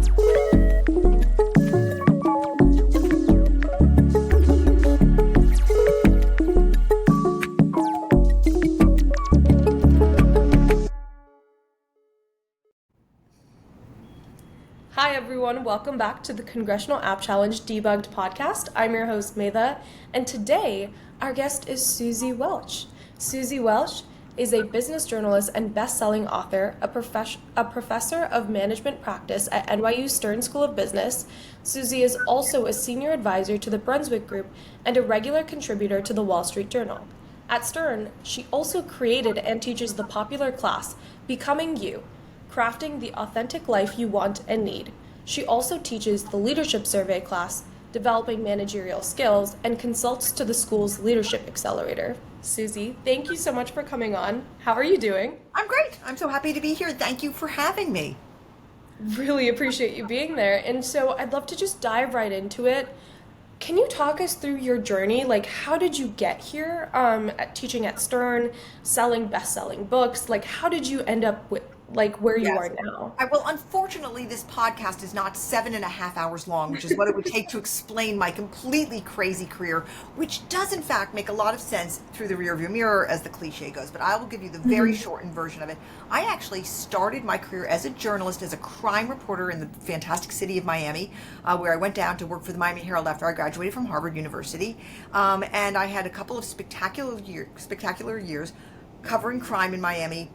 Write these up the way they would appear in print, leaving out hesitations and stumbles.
Hi everyone, welcome back to the Congressional App Challenge Debugged podcast. I'm your host Medha, and today our guest is Suzy Welch. Suzy Welch is a business journalist and best-selling author, a professor of management practice at NYU Stern School of Business. Suzy is also a senior advisor to the Brunswick Group and a regular contributor to the Wall Street Journal. At Stern, she also created and teaches the popular class, Becoming You, crafting the authentic life you want and need. She also teaches the Leadership Survey class, developing managerial skills, and consults to the school's Leadership Accelerator. Suzy, thank you so much for coming on. How are you doing? I'm great. I'm so happy to be here. Thank you for having me. Really appreciate you being there. And so I'd love to just dive right into it. Can you talk us through your journey? Like, how did you get here at teaching at Stern, selling best-selling books? Like, how did you end up with where you are now? Well, unfortunately, this podcast is not 7.5 hours long, which is what it would take to explain my completely crazy career, which does in fact make a lot of sense through the rearview mirror, as the cliche goes. But I will give you the very shortened version of it. I actually started my career as a journalist, as a crime reporter in the fantastic city of Miami, where I went down to work for the Miami Herald after I graduated from Harvard University. And I had a couple of spectacular years covering crime in Miami.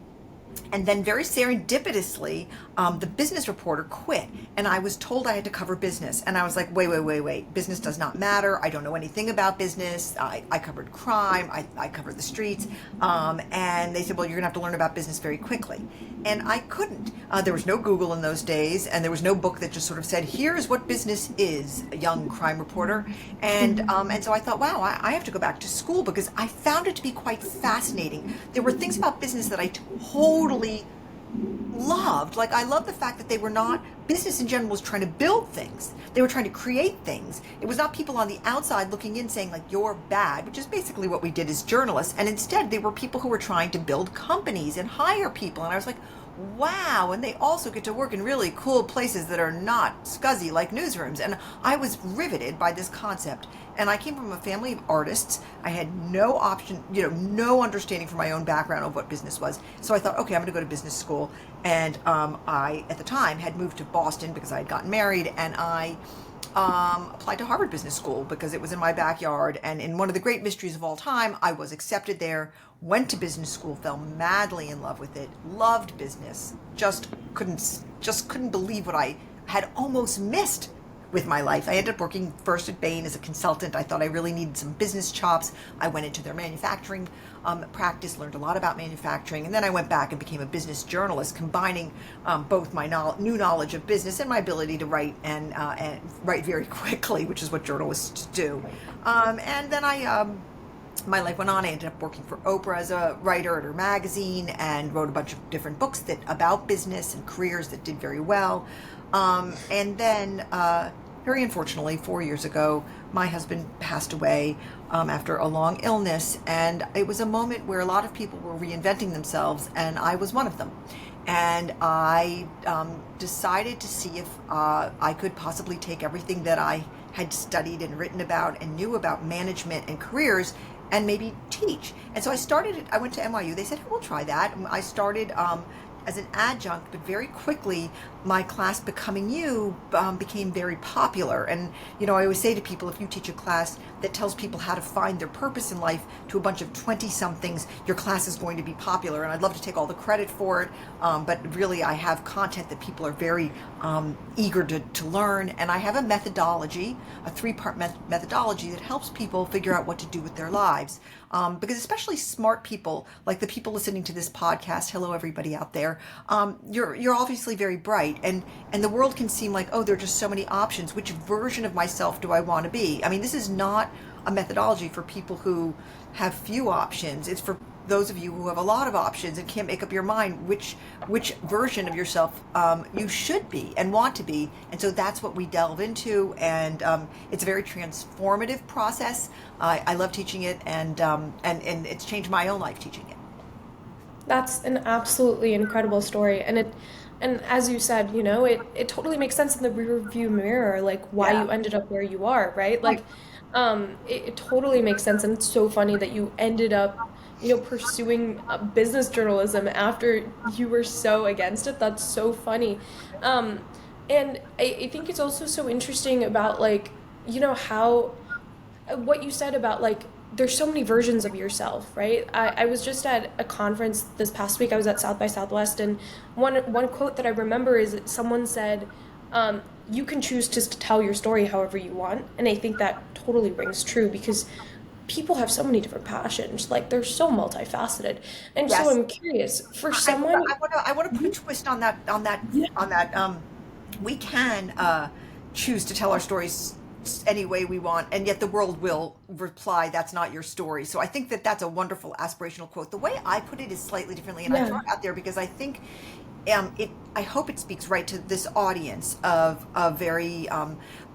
And then very serendipitously, the business reporter quit, and I was told I had to cover business. And I was like, wait, business does not matter. I don't know anything about business. I covered crime. I covered the streets. And they said, well, you're gonna have to learn about business very quickly. And I couldn't. There was no Google in those days, and there was no book that just sort of said, here's what business is, a young crime reporter. And so I thought, wow, I have to go back to school, because I found it to be quite fascinating. There were things about business that I totally loved. Like, I love the fact that they were not, business in general was trying to build things. They were trying to create things. It was not people on the outside looking in saying, like, you're bad, which is basically what we did as journalists. And instead, they were people who were trying to build companies and hire people. And I was like, wow. And they also get to work in really cool places that are not scuzzy like newsrooms. And I was riveted by this concept. And I came from a family of artists. I had no option, no understanding from my own background of what business was. So I thought, okay, I'm going to go to business school. And I, at the time, had moved to Boston because I had gotten married. And I applied to Harvard Business School because it was in my backyard. And in one of the great mysteries of all time, I was accepted there, went to business school, fell madly in love with it, loved business, just couldn't believe what I had almost missed with my life. I ended up working first at Bain as a consultant. I thought I really needed some business chops. I went into their manufacturing practice, learned a lot about manufacturing, and then I went back and became a business journalist, combining both my new knowledge of business and my ability to write and write very quickly, which is what journalists do. And then my life went on. I ended up working for Oprah as a writer at her magazine and wrote a bunch of different books about business and careers that did very well. And then, very unfortunately, 4 years ago, my husband passed away after a long illness. And it was a moment where a lot of people were reinventing themselves, and I was one of them. And I decided to see if I could possibly take everything that I had studied and written about and knew about management and careers and maybe teach. And so I went to NYU. They said, we'll try that. I started as an adjunct, but very quickly my class Becoming You became very popular. And I always say to people, if you teach a class that tells people how to find their purpose in life to a bunch of 20-somethings, your class is going to be popular. And I'd love to take all the credit for it, but really I have content that people are very eager to learn. And I have a methodology, a 3-part methodology that helps people figure out what to do with their lives. Because especially smart people, like the people listening to this podcast, hello everybody out there, you're obviously very bright, and the world can seem like, oh, there are just so many options. Which version of myself do I want to be? I mean, this is not a methodology for people who have few options. It's for those of you who have a lot of options and can't make up your mind which version of yourself you should be and want to be. And so that's what we delve into, and it's a very transformative process. I love teaching it, and it's changed my own life teaching it. That's an absolutely incredible story, and And as you said, it totally makes sense in the rear view mirror, like why Yeah. you ended up where you are, right? Right. Like, it totally makes sense. And it's so funny that you ended up, pursuing business journalism after you were so against it. That's so funny. Um, and I think it's also so interesting about like, how what you said about like there's so many versions of yourself, right? I was just at a conference this past week. I was at South by Southwest, and one quote that I remember is that someone said, "You can choose to tell your story however you want," and I think that totally rings true because people have so many different passions. Like they're so multifaceted, and so Yes. I'm curious for I want to someone. I want to put a twist on that. We can choose to tell our stories any way we want, and yet the world will reply, "That's not your story." So I think that that's a wonderful aspirational quote. The way I put it is slightly differently, and I throw Yeah, it out there because I think it. I hope it speaks right to this audience of very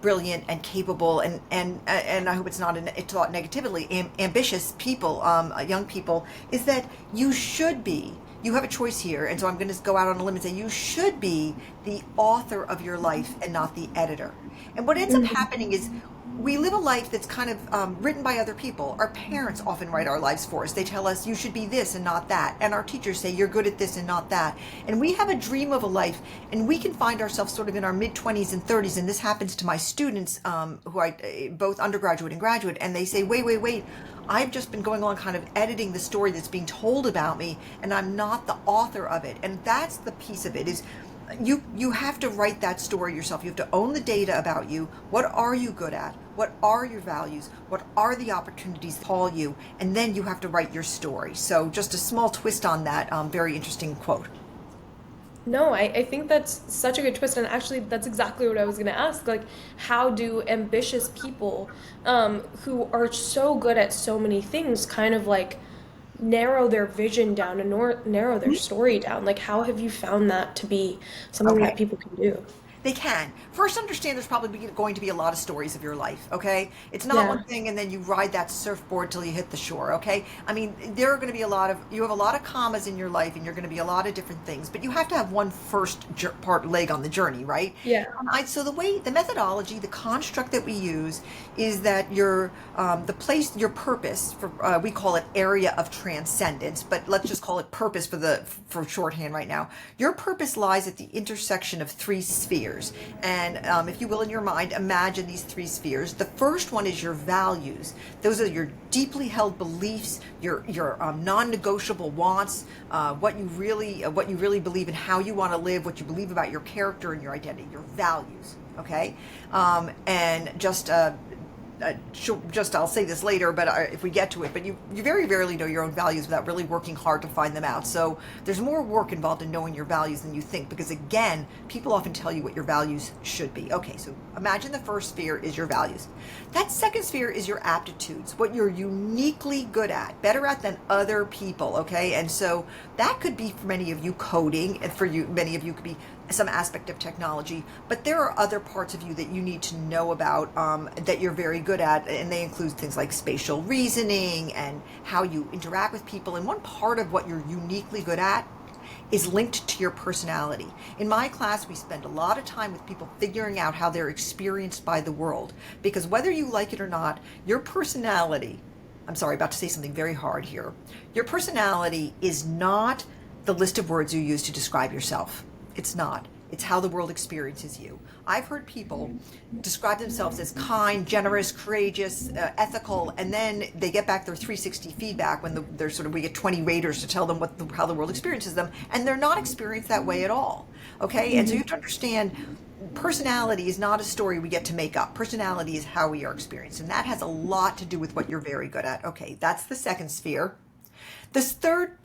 brilliant and capable, and I hope it's not it's thought negatively, ambitious people, young people. Is that you should be. You have a choice here, and so I'm going to go out on a limb and say you should be the author of your life and not the editor. And what ends up happening is we live a life that's kind of written by other people. Our parents often write our lives for us. They tell us you should be this and not that. And our teachers say you're good at this and not that. And we have a dream of a life, and we can find ourselves sort of in our mid 20s and 30s. And this happens to my students, who I both undergraduate and graduate, and they say, wait, wait, wait. I've just been going along kind of editing the story that's being told about me, and I'm not the author of it. And that's the piece of it is you have to write that story yourself. You have to own the data about you. What are you good at? What are your values? What are the opportunities that call you? And then you have to write your story. So just a small twist on that very interesting quote. no, I think that's such a good twist, and actually, that's exactly what I was gonna ask. Like, how do ambitious people, who are so good at so many things, kind of like narrow their vision down and narrow their story down? Like, how have you found that to be something that Okay. people can do? They can. First, understand there's probably going to be a lot of stories of your life, okay? It's not Yeah. one thing and then you ride that surfboard till you hit the shore, okay? I mean, there are going to be you have a lot of commas in your life and you're going to be a lot of different things, but you have to have one first part leg on the journey, right? Yeah. So the methodology, the construct that we use is that your purpose, we call it area of transcendence, but let's just call it purpose for shorthand right now. Your purpose lies at the intersection of three spheres. And if you will, in your mind, imagine these three spheres. The first one is your values. Those are your deeply held beliefs, your non-negotiable wants, what you really believe in, how you want to live, what you believe about your character and your identity, your values. Okay, and just I'll say this later, but if we get to it, but you very rarely know your own values without really working hard to find them out. So there's more work involved in knowing your values than you think, because again, people often tell you what your values should be. Okay, so imagine the first sphere is your values. That second sphere is your aptitudes, what you're uniquely good at, better at than other people. Okay, and so that could be for many of you coding, and for you, many of you could be some aspect of technology, but there are other parts of you that you need to know about, that you're very good at, and they include things like spatial reasoning and how you interact with people. And one part of what you're uniquely good at is linked to your personality. In my class, we spend a lot of time with people figuring out how they're experienced by the world, because whether you like it or not, your personality, I'm sorry, about to say something very hard here, your personality is not the list of words you use to describe yourself. It's not. It's how the world experiences you. I've heard people describe themselves as kind, generous, courageous, ethical, and then they get back their 360 feedback when they're we get 20 raters to tell them how the world experiences them, and they're not experienced that way at all. Okay, and so you have to understand, personality is not a story we get to make up. Personality is how we are experienced, and that has a lot to do with what you're very good at. Okay, that's the second sphere. This third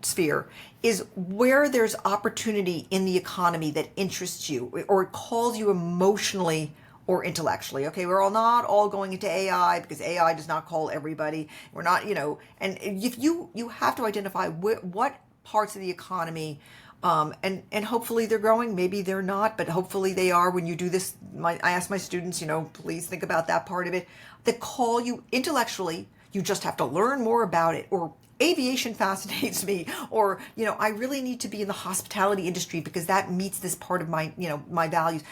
sphere is where there's opportunity in the economy that interests you or calls you emotionally or intellectually. Okay, we're all not all going into AI, because AI does not call everybody. We're not, and if you have to identify what parts of the economy, and hopefully they're growing. Maybe they're not, but hopefully they are. When you do this, I ask my students, please think about that part of it that call you intellectually. You just have to learn more about it, or aviation fascinates me, or, I really need to be in the hospitality industry because that meets this part of my, my values,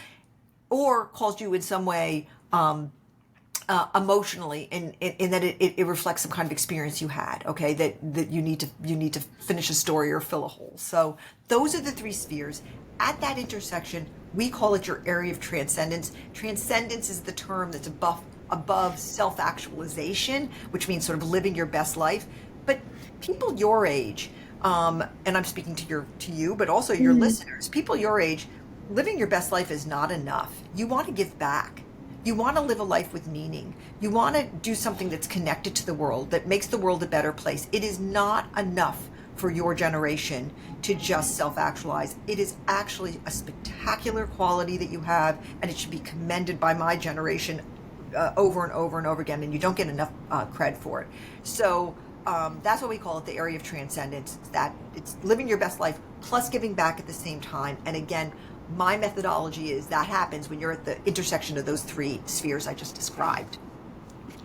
or calls you in some way, emotionally, in that it reflects some kind of experience you had, okay, that you need to finish a story or fill a hole. So those are the three spheres. At that intersection, we call it your area of transcendence. Transcendence is the term that's above self-actualization, which means sort of living your best life. But people your age, and I'm speaking to you, but also your listeners, people your age, living your best life is not enough. You want to give back. You want to live a life with meaning. You want to do something that's connected to the world, that makes the world a better place. It is not enough for your generation to just self-actualize. It is actually a spectacular quality that you have, and it should be commended by my generation over and over and over again, and you don't get enough cred for it. So that's what we call it, the area of transcendence. That it's living your best life plus giving back at the same time. And again, my methodology is that happens when you're at the intersection of those three spheres I just described.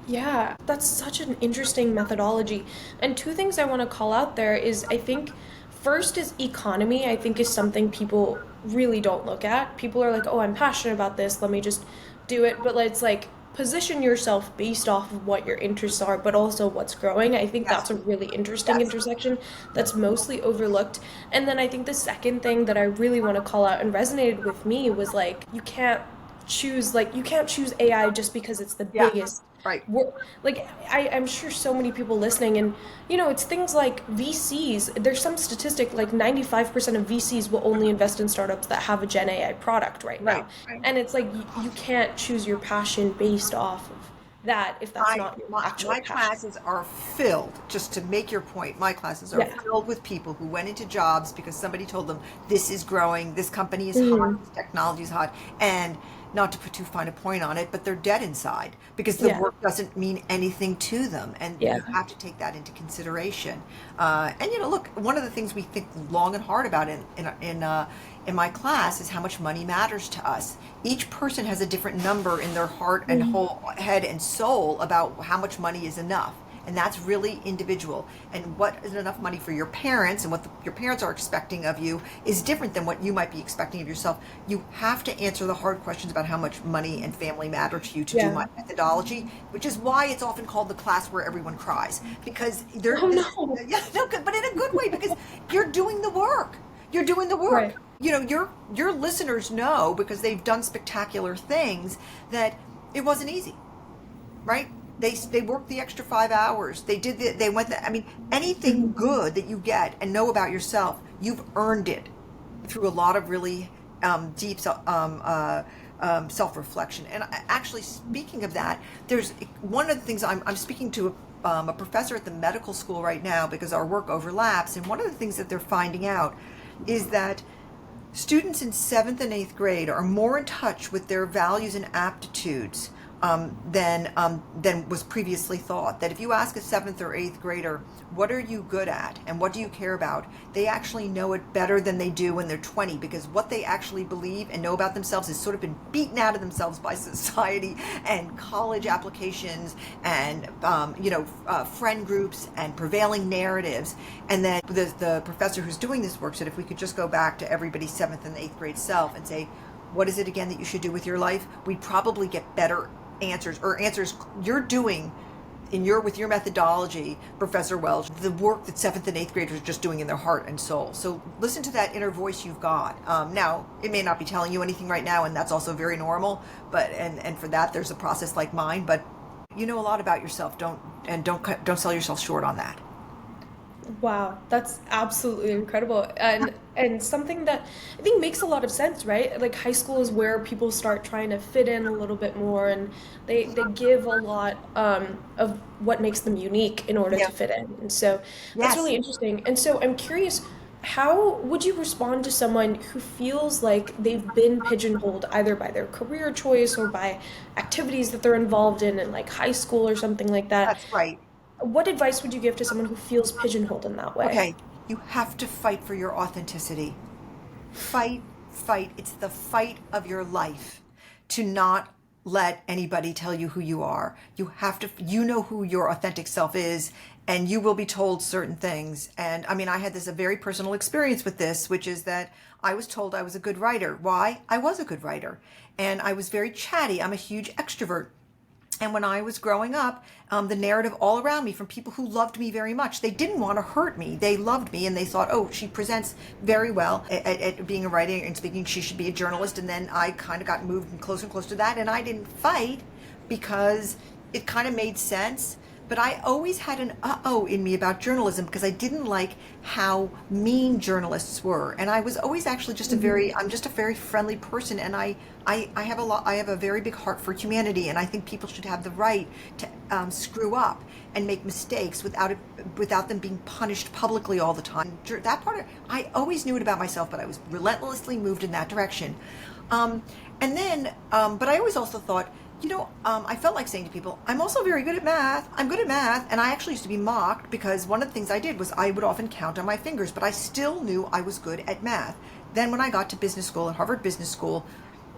Yeah, that's such an interesting methodology. And two things I want to call out there is I think first is economy, I think is something people really don't look at. People are like, oh, I'm passionate about this, let me just do it. But it's like position yourself based off of what your interests are, but also what's growing. I think Yes. that's a really interesting Yes. intersection that's mostly overlooked. And then I think the second thing that I really want to call out and resonated with me was like, you can't choose AI just because it's the Yeah. biggest Right. like I'm sure so many people listening, and it's things like VCs. There's some statistic like 95% of VCs will only invest in startups that have a Gen AI product right Right. now. Right. And it's like you can't choose your passion based off of that if that's My, not your my actual my passion. classes are filled, just to make your point, my classes are Yeah. filled with people who went into jobs because somebody told them this is growing, this company is hot, Hmm. this technology is hot, and not to put too fine a point on it, but they're dead inside because the Yeah. work doesn't mean anything to them, and Yeah. you have to take that into consideration. And look, one of the things we think long and hard about in my class is how much money matters to us. Each person has a different number in their heart and Mhm. whole head and soul about how much money is enough. And that's really individual. And what is enough money for your parents and what your parents are expecting of you is different than what you might be expecting of yourself. You have to answer the hard questions about how much money and family matter to you to do Yeah. my methodology, which is why it's often called the class where everyone cries. Because Oh no. yeah, no, but in a good way, because you're doing the work. You're doing the work. Right. Your listeners know, because they've done spectacular things, that it wasn't easy, right? They worked the extra 5 hours. They went. I mean, anything Mhm. good that you get and know about yourself, you've earned it through a lot of really deep self-reflection. And actually, speaking of that, there's one of the things I'm speaking to a professor at the medical school right now because our work overlaps. And one of the things that they're finding out is that students in seventh and eighth grade are more in touch with their values and aptitudes than was previously thought. That if you ask a seventh or eighth grader, what are you good at and what do you care about, they actually know it better than they do when they're 20, because what they actually believe and know about themselves has sort of been beaten out of themselves by society and college applications and friend groups and prevailing narratives. And then the professor who's doing this work said if we could just go back to everybody's seventh and eighth grade self and say, what is it again that you should do with your life, we'd probably get better answers, or answers you're doing with your methodology, Professor Welch, the work that seventh and eighth graders are just doing in their heart and soul. So listen to that inner voice you've got. Now, it may not be telling you anything right now, and that's also very normal. But and for that, there's a process like mine. But you know a lot about yourself. Don't sell yourself short on that. Wow, that's absolutely incredible. And something that I think makes a lot of sense, right? Like high school is where people start trying to fit in a little bit more, and they give a lot of what makes them unique in order Yeah. to fit in. And so that's Yes. really interesting. And so I'm curious, how would you respond to someone who feels like they've been pigeonholed either by their career choice or by activities that they're involved in like high school or something like that? That's right. What advice would you give to someone who feels pigeonholed in that way? Okay. You have to fight for your authenticity. Fight, fight. It's the fight of your life to not let anybody tell you who you are. You have to, you know who your authentic self is, and you will be told certain things. And I mean, I had this a very personal experience with this, which is that I was told I was a good writer. Why? I was a good writer. And I was very chatty. I'm a huge extrovert. And when I was growing up, the narrative all around me from people who loved me very much, they didn't want to hurt me. They loved me and they thought, oh, she presents very well at being a writer and speaking. She should be a journalist. And then I kind of got moved closer and closer to that. And I didn't fight because it kind of made sense. But I always had an uh-oh in me about journalism because I didn't like how mean journalists were. And I was always actually just I'm just a very friendly person. And I have a very big heart for humanity. And I think people should have the right to screw up and make mistakes without them being punished publicly all the time. That part, I always knew it about myself, but I was relentlessly moved in that direction. But I always also thought, I felt like saying to people, I'm also very good at math. I'm good at math. And I actually used to be mocked because one of the things I did was I would often count on my fingers, but I still knew I was good at math. Then when I got to business school at Harvard Business School,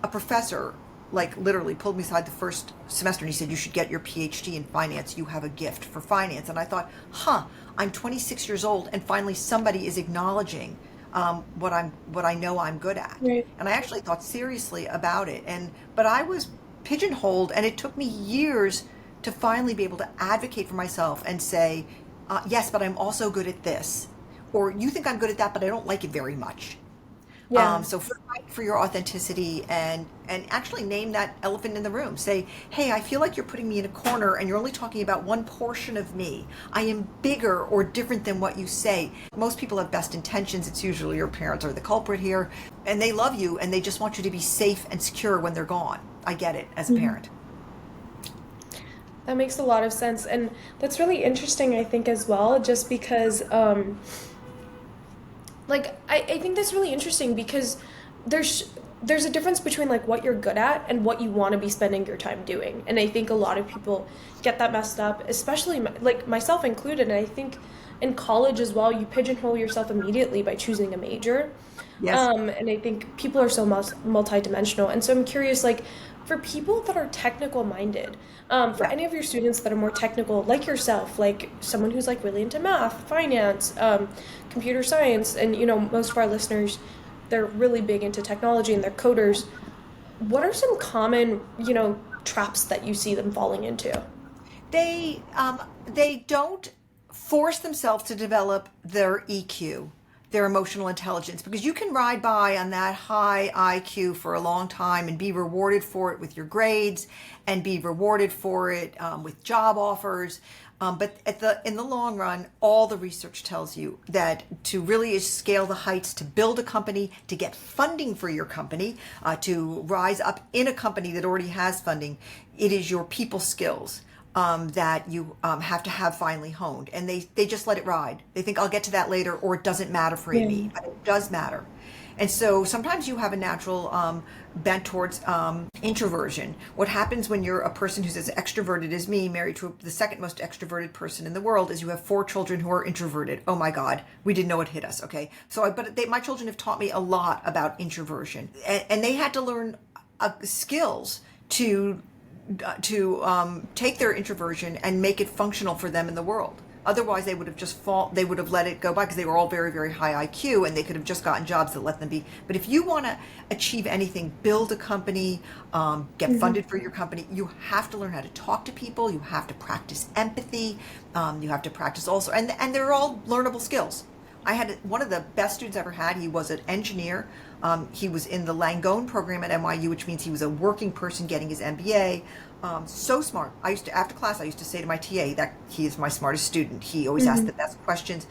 a professor like literally pulled me aside the first semester and he said, you should get your PhD in finance. You have a gift for finance. And I thought, I'm 26 years old and finally somebody is acknowledging what I know I'm good at. Right. And I actually thought seriously about it. But I was pigeonholed, and it took me years to finally be able to advocate for myself and say, yes, but I'm also good at this. Or you think I'm good at that, but I don't like it very much. Yeah. So fight for your authenticity and actually name that elephant in the room. Say, hey, I feel like you're putting me in a corner and you're only talking about one portion of me. I am bigger or different than what you say. Most people have best intentions. It's usually your parents are the culprit here. And they love you and they just want you to be safe and secure when they're gone. I get it as a parent. That makes a lot of sense. And that's really interesting, I think, as well, just because, I think that's really interesting because there's a difference between, like, what you're good at and what you want to be spending your time doing. And I think a lot of people get that messed up, especially, like, myself included. And I think in college as well, you pigeonhole yourself immediately by choosing a major. Yes. And I think people are so multidimensional. And so I'm curious, like, for people that are technical minded, for Yeah. any of your students that are more technical, like yourself, like someone who's like really into math, finance, computer science, and most of our listeners, they're really big into technology and they're coders. What are some common, traps that you see them falling into? They don't force themselves to develop their EQ, their emotional intelligence, because you can ride by on that high IQ for a long time and be rewarded for it with your grades and be rewarded for it with job offers. But in the long run, all the research tells you that to really scale the heights, to build a company, to get funding for your company, to rise up in a company that already has funding, it is your people skills that you have to have finely honed. And they just let it ride. They think I'll get to that later or it doesn't matter for me, but it does matter. And so sometimes you have a natural bent towards introversion. What happens when you're a person who's as extroverted as me, married to the second most extroverted person in the world, is you have 4 children who are introverted. Oh my God, we didn't know it hit us. Okay, so my children have taught me a lot about introversion, and they had to learn skills to take their introversion and make it functional for them in the world. Otherwise, they would have let it go by because they were all very, very high IQ and they could have just gotten jobs that let them be. But if you want to achieve anything, build a company, get funded for your company, you have to learn how to talk to people. You have to practice empathy. You have to practice also, and they're all learnable skills. I had one of the best students I ever had. He was an engineer. He was in the Langone program at NYU, which means he was a working person getting his MBA. So smart. After class, I used to say to my TA that he is my smartest student. He always asked the best questions.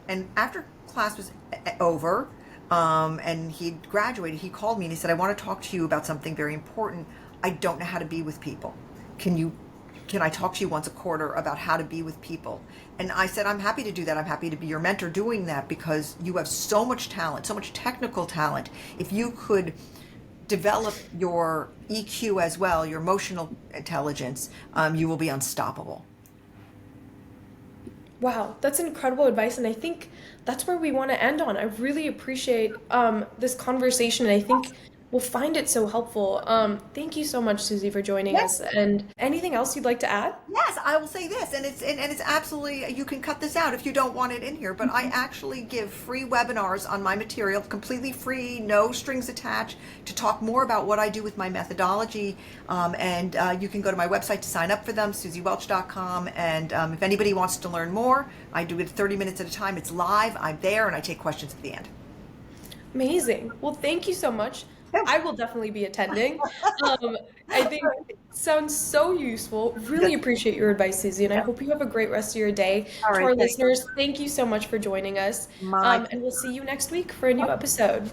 And after class was over, and he graduated, he called me and he said, I want to talk to you about something very important. I don't know how to be with people. Can I talk to you once a quarter about how to be with people? And I said, I'm happy to do that. I'm happy to be your mentor doing that because you have so much talent, so much technical talent. If you could develop your EQ as well, your emotional intelligence, you will be unstoppable. Wow, that's incredible advice, and I think that's where we want to end on. I really appreciate this conversation, and I think will find it so helpful. Thank you so much, Suzy, for joining Yes. us. And anything else you'd like to add? Yes, I will say this, and it's absolutely, you can cut this out if you don't want it in here, but I actually give free webinars on my material, completely free, no strings attached, to talk more about what I do with my methodology. And you can go to my website to sign up for them, SuzyWelch.com. And if anybody wants to learn more, I do it 30 minutes at a time. It's live. I'm there, and I take questions at the end. Amazing. Well, thank you so much. Yeah. I will definitely be attending. I think it sounds so useful. Really appreciate your advice, Suzy, and I hope you have a great rest of your day. All To right, our thanks. listeners, thank you so much for joining us. My And we'll see you next week for a new episode.